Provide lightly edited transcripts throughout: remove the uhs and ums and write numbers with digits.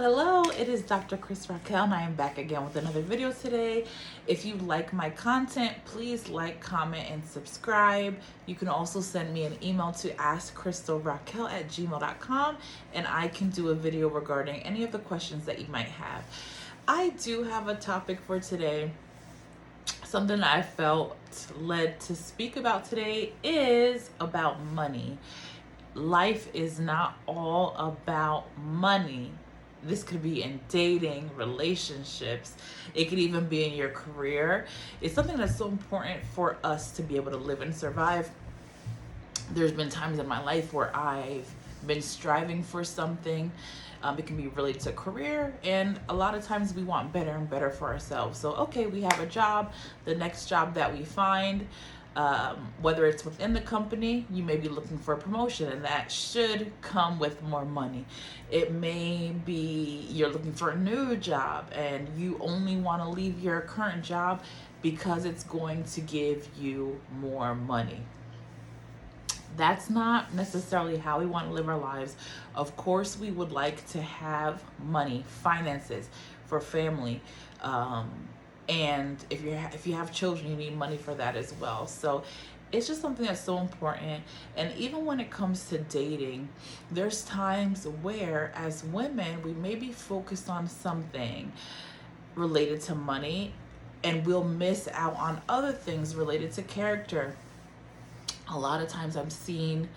Hello, it is Dr. Chris Raquel, and I am back again with another video today. If you like my content, please like, comment, and subscribe. You can also send me an email to askkrystalracquel@gmail.com, and I can do a video regarding any of the questions that you might have. I do have a topic for today. Something I felt led to speak about today is about money. Life is not all about money. This could be in dating, relationships. It could even be in your career. It's something that's so important for us to be able to live and survive. There's been times in my life where I've been striving for something. It can be related to career, and a lot of times we want better and better for ourselves. So, okay, we have a job. The next job that we find, whether it's within the company, you may be looking for a promotion, and that should come with more money. It may be you're looking for a new job and you only want to leave your current job because it's going to give you more money. That's not necessarily how we want to live our lives. Of course, we would like to have money, finances for family. And if you have children, you need money for that as well. So it's just something that's so important. And even when it comes to dating, there's times where as women, we may be focused on something related to money and we'll miss out on other things related to character. A lot of times I'm seeing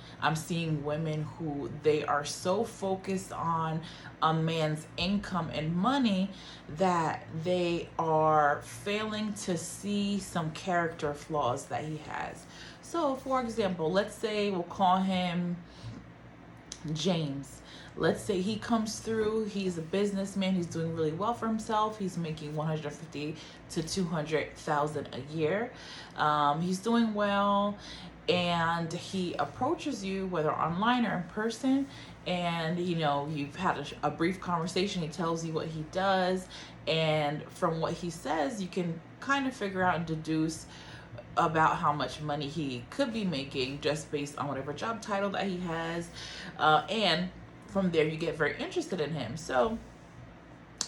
women who they are so focused on a man's income and money that they are failing to see some character flaws that he has. So for example, let's say we'll call him James. Let's say he comes through, he's a businessman, he's doing really well for himself, he's making $150,000 to $200,000 a year. He's doing well, and he approaches you, whether online or in person, and you've had a brief conversation. He tells you what he does, and from what he says, you can kind of figure out and deduce about how much money he could be making just based on whatever job title that he has, and from there you get very interested in him. So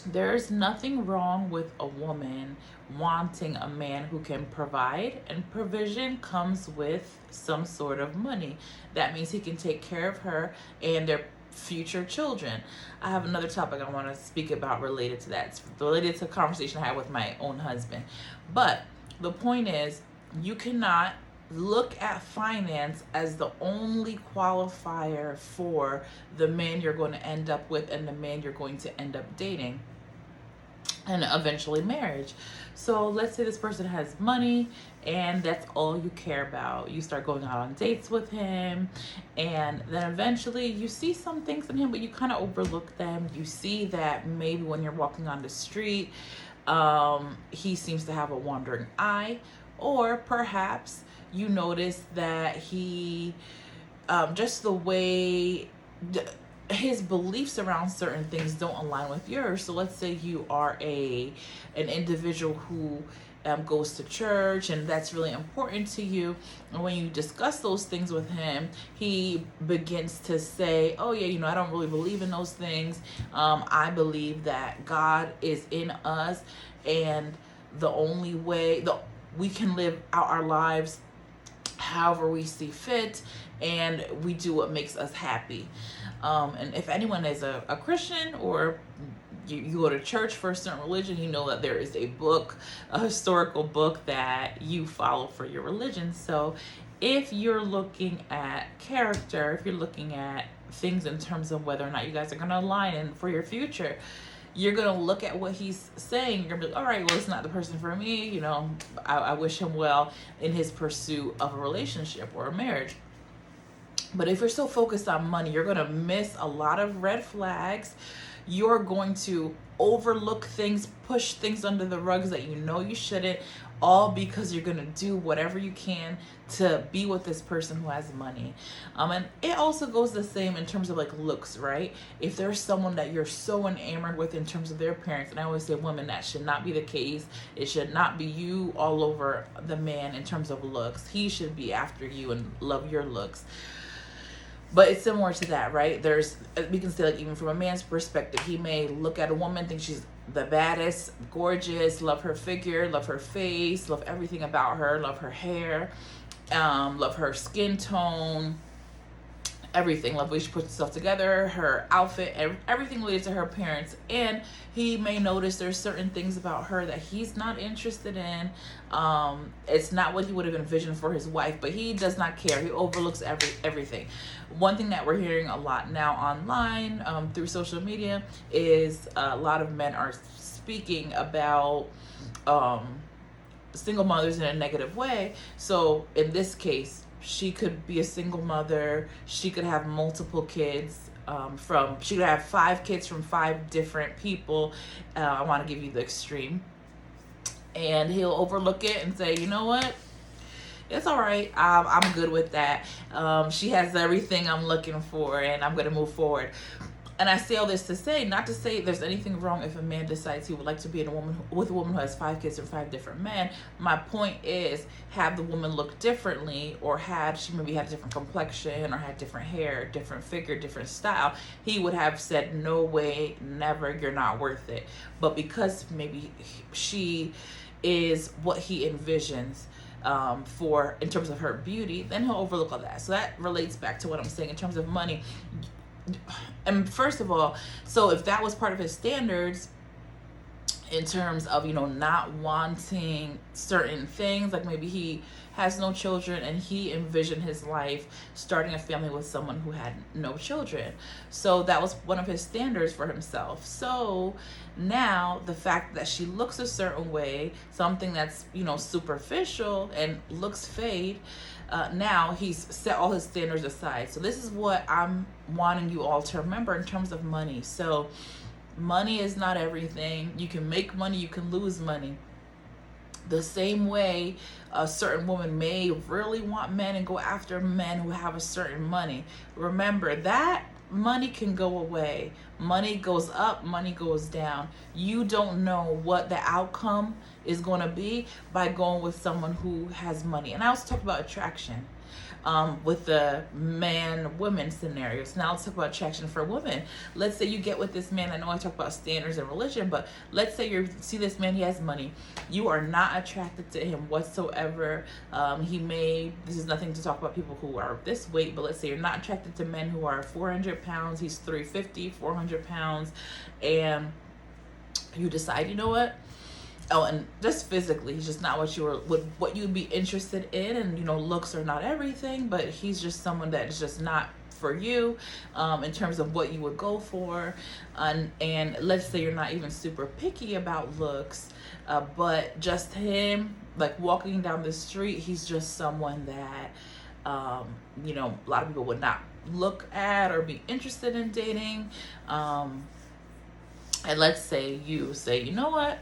there's nothing wrong with a woman wanting a man who can provide, and provision comes with some sort of money. That means he can take care of her and their future children. I have another topic I want to speak about related to that. It's related to a conversation I had with my own husband. But the point is, you cannot look at finance as the only qualifier for the man you're going to end up with and the man you're going to end up dating and eventually marriage. So let's say this person has money and that's all you care about. You start going out on dates with him, and then eventually you see some things in him, but you kind of overlook them. You see that maybe when you're walking on the street, he seems to have a wandering eye, or perhaps you notice that he, just the way his beliefs around certain things don't align with yours. So let's say you are an individual who goes to church, and that's really important to you. And when you discuss those things with him, he begins to say, oh yeah, I don't really believe in those things. I believe that God is in us, and the only way we can live out our lives however we see fit, and we do what makes us happy. And if anyone is a Christian, or you go to church for a certain religion, you know that there is a historical book that you follow for your religion. So if you're looking at character, if you're looking at things in terms of whether or not you guys are going to align and for your future, you're going to look at what he's saying. You're going to be like, all right, well, it's not the person for me. I wish him well in his pursuit of a relationship or a marriage. But if you're so focused on money, you're going to miss a lot of red flags. You're going to overlook things, push things under the rugs that you shouldn't, all because you're going to do whatever you can to be with this person who has money. And it also goes the same in terms of like looks, right? If there's someone that you're so enamored with in terms of their appearance, and I always say, women, that should not be the case. It should not be you all over the man in terms of looks. He should be after you and love your looks. But it's similar to that, right? There's, we can say, like, even from a man's perspective, he may look at a woman, think she's the baddest, gorgeous, love her figure, love her face, love everything about her, love her hair, love her skin tone, everything, love the way she puts herself together, her outfit, everything related to her appearance. And he may notice there's certain things about her that he's not interested in. It's not what he would have envisioned for his wife, but he does not care. He overlooks everything. One thing that we're hearing a lot now online, through social media, is a lot of men are speaking about single mothers in a negative way. So in this case, she could be a single mother. She could have multiple kids. She could have 5 kids from 5 different people. I want to give you the extreme. And he'll overlook it and say, you know what? It's all right. I'm good with that. She has everything I'm looking for, and I'm going to move forward. And I say all this to say, not to say there's anything wrong if a man decides he would like to be with a woman who has 5 kids and 5 different men. My point is, had the woman looked differently, or had she maybe had a different complexion, or had different hair, different figure, different style, he would have said, no way, never, you're not worth it. But because maybe she is what he envisions for, in terms of her beauty, then he'll overlook all that. So that relates back to what I'm saying in terms of money. And first of all, so if that was part of his standards in terms of, not wanting certain things, like maybe he has no children and he envisioned his life starting a family with someone who had no children. So that was one of his standards for himself. So now the fact that she looks a certain way, something that's, superficial and looks fade, now he's set all his standards aside. So this is what I'm wanting you all to remember in terms of money. So money is not everything. You can make money, you can lose money. The same way a certain woman may really want men and go after men who have a certain money. Remember that money can go away. Money goes up, money goes down. You don't know what the outcome is going to be by going with someone who has money. And I also talk about attraction with the man-woman scenarios. Now let's talk about attraction for women. Let's say you get with this man. I know I talk about standards and religion, but let's say you see this man, he has money. You are not attracted to him whatsoever. This is nothing to talk about people who are this weight, but let's say you're not attracted to men who are 400 pounds. He's 350, 400 pounds. And you decide, you know what? Oh, and just physically, he's just not what you'd be interested in. And, looks are not everything, but he's just someone that is just not for you in terms of what you would go for. And let's say you're not even super picky about looks, but just him, like walking down the street, he's just someone that, a lot of people would not look at or be interested in dating. And let's say you say, you know what?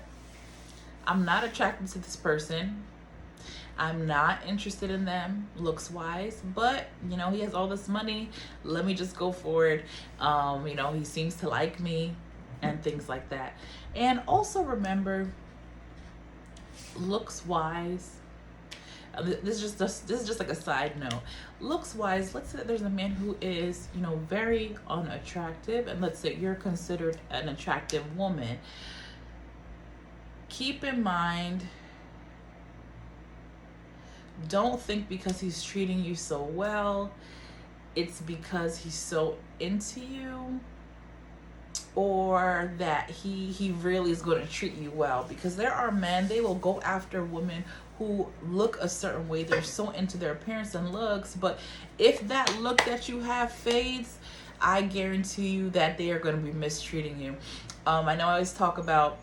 I'm not attracted to this person. I'm not interested in them looks wise, but he has all this money. Let me just go for it. He seems to like me and things like that. And also remember, looks wise, this is just like a side note. Looks wise, let's say that there's a man who is, very unattractive, and let's say you're considered an attractive woman. Keep in mind, don't think because he's treating you so well, it's because he's so into you, or that he really is going to treat you well. Because there are men, they will go after women who look a certain way. They're so into their appearance and looks, but if that look that you have fades, I guarantee you that they are going to be mistreating you. I know I always talk about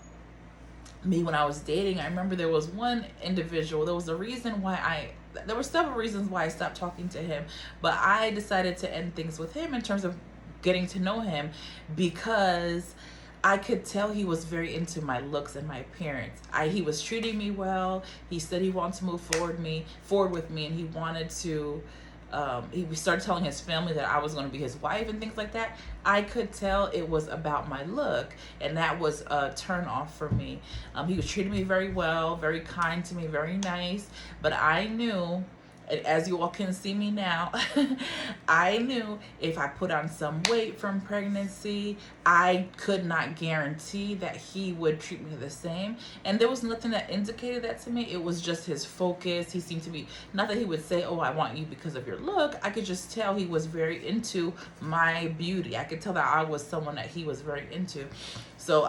me when I was dating. I remember there was one individual, there were several reasons why I stopped talking to him, but I decided to end things with him in terms of getting to know him, because I could tell he was very into my looks and my appearance. He was treating me well. He said he wanted to move forward with me, and he wanted to he started telling his family that I was going to be his wife and things like that. I could tell it was about my look, and that was a turn off for me. He was treating me very well, very kind to me, very nice, but I knew And as you all can see me now, I knew if I put on some weight from pregnancy, I could not guarantee that he would treat me the same. And there was nothing that indicated that to me. It was just his focus. He seemed to be, not that he would say, oh, I want you because of your look. I could just tell he was very into my beauty. I could tell that I was someone that he was very into. So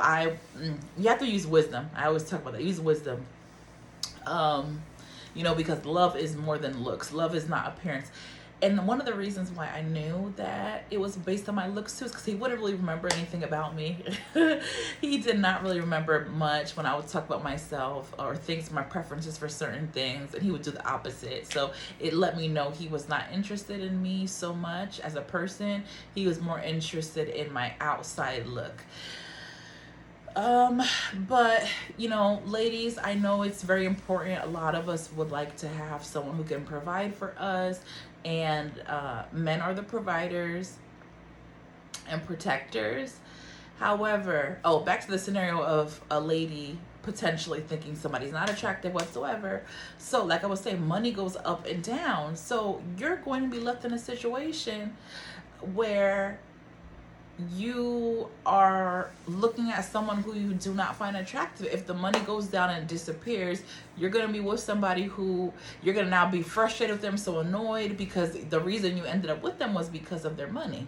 you have to use wisdom. I always talk about that. Use wisdom. Because love is more than looks. Love is not appearance. And one of the reasons why I knew that it was based on my looks too is because he wouldn't really remember anything about me. He did not really remember much when I would talk about myself or things, my preferences for certain things, and he would do the opposite. So it let me know he was not interested in me so much as a person. He was more interested in my outside look. But ladies, I know it's very important. A lot of us would like to have someone who can provide for us, and men are the providers and protectors. However, back to the scenario of a lady potentially thinking somebody's not attractive whatsoever. So like I was saying, money goes up and down. So you're going to be left in a situation where you are looking at someone who you do not find attractive. If the money goes down and disappears, you're going to be with somebody who you're going to now be frustrated with them, so annoyed because the reason you ended up with them was because of their money.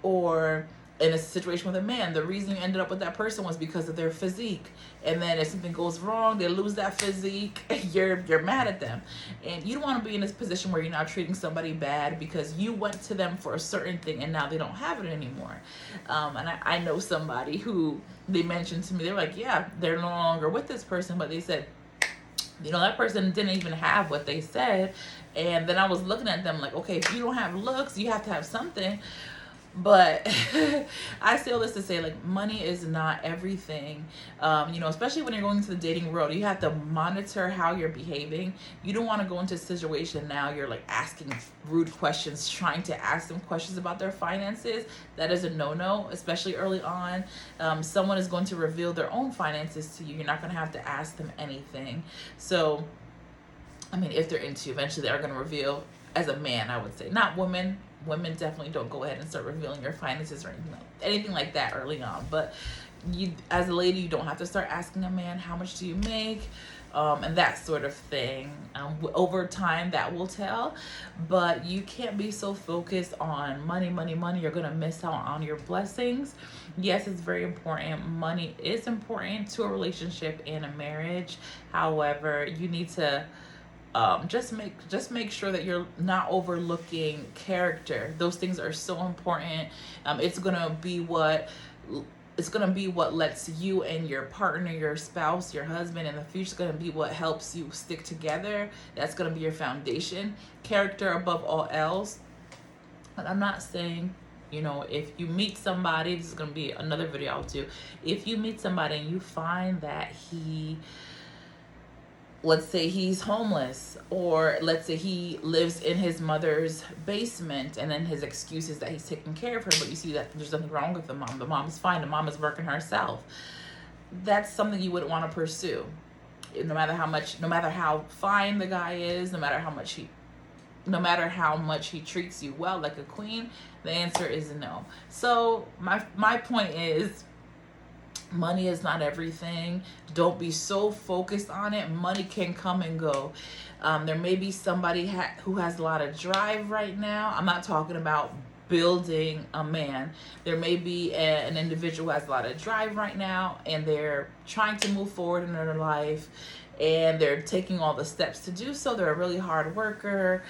Or in a situation with a man, the reason you ended up with that person was because of their physique. And then if something goes wrong, they lose that physique, you're mad at them. And you don't want to be in this position where you're now treating somebody bad because you went to them for a certain thing and now they don't have it anymore. And I know somebody who they mentioned to me, they're like, yeah, they're no longer with this person, but they said, that person didn't even have what they said. And then I was looking at them like, okay, if you don't have looks, you have to have something. But I say all this to say, like, money is not everything. Especially when you're going into the dating world, you have to monitor how you're behaving. You don't want to go into a situation now you're like asking rude questions, trying to ask them questions about their finances. That is a no-no, especially early on. Someone is going to reveal their own finances to you. You're not going to have to ask them anything. So, if they're into you, eventually they are going to reveal. As a man, I would say, not women. Women definitely don't go ahead and start revealing your finances or anything like that early on. But you, as a lady, you don't have to start asking a man, how much do you make? And that sort of thing. Over time, that will tell. But you can't be so focused on money. You're going to miss out on your blessings. Yes, it's very important. Money is important to a relationship and a marriage. However, you need to just make sure that you're not overlooking character. Those things are so important. It's gonna be what lets you and your partner, your spouse, your husband in the future, is gonna be what helps you stick together. That's gonna be your foundation. Character above all else. And I'm not saying, if you meet somebody, this is gonna be another video I'll do. If you meet somebody and you find that let's say he's homeless, or let's say he lives in his mother's basement, and then his excuse is that he's taking care of her, but you see that there's nothing wrong with the mom. The mom's fine. The mom is working herself. That's something you wouldn't want to pursue. No matter how fine the guy is, no matter how much he treats you well like a queen, the answer is no. So my point is, money is not everything. Don't be so focused on it. Money can come and go. There may be somebody who has a lot of drive right now. I'm not talking about building a man. There may be an individual who has a lot of drive right now, and they're trying to move forward in their life, and they're taking all the steps to do so. They're a really hard worker.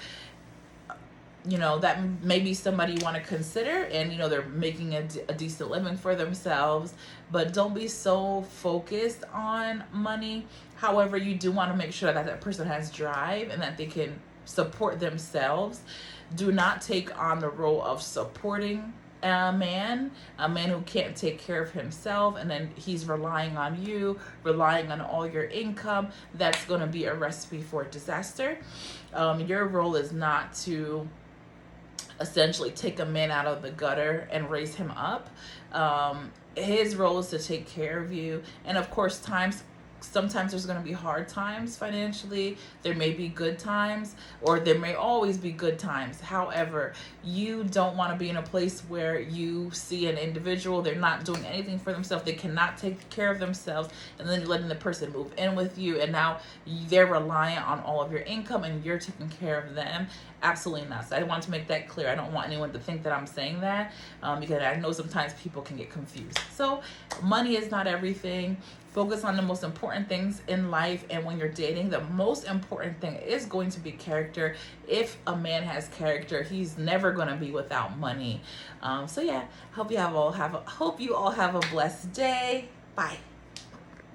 That may be somebody you want to consider, and they're making a decent living for themselves. But don't be so focused on money. However, you do want to make sure that person has drive and that they can support themselves. Do not take on the role of supporting a man who can't take care of himself, and then he's relying on you, relying on all your income. That's going to be a recipe for disaster. Your role is not to essentially take a man out of the gutter and raise him up. His role is to take care of you. And of course, times sometimes there's going to be hard times financially. There may be good times, or there may always be good times. However, you don't want to be in a place where you see an individual, they're not doing anything for themselves, they cannot take care of themselves, and then you're letting the person move in with you, and now they're reliant on all of your income and you're taking care of them. Absolutely not. So I want to make that clear. I don't want anyone to think that I'm saying that, because I know sometimes people can get confused. So money is not everything. Focus on the most important things in life. And when you're dating, the most important thing is going to be character. If a man has character, he's never going to be without money. So yeah, hope you all have a blessed day. Bye.